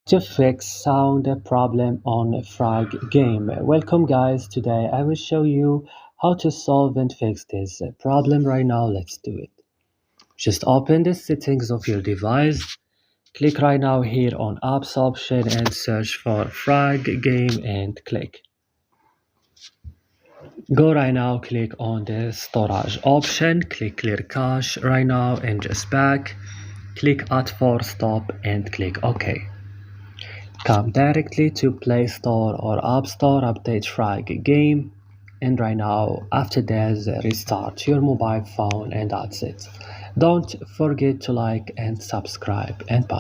To fix sound problem on FRAG game. Welcome guys, today I will show you how to solve and fix this problem right now. Let's do it. Just open the settings of your device. Click right now here on apps option and search for FRAG game and click. Go right now, click on the storage option, click clear cache right now and just back. Click add for stop and click OK. Come directly to Play Store or App Store, update FRAG game, and right now after this restart your mobile phone and that's it. Don't forget to like and subscribe and bye.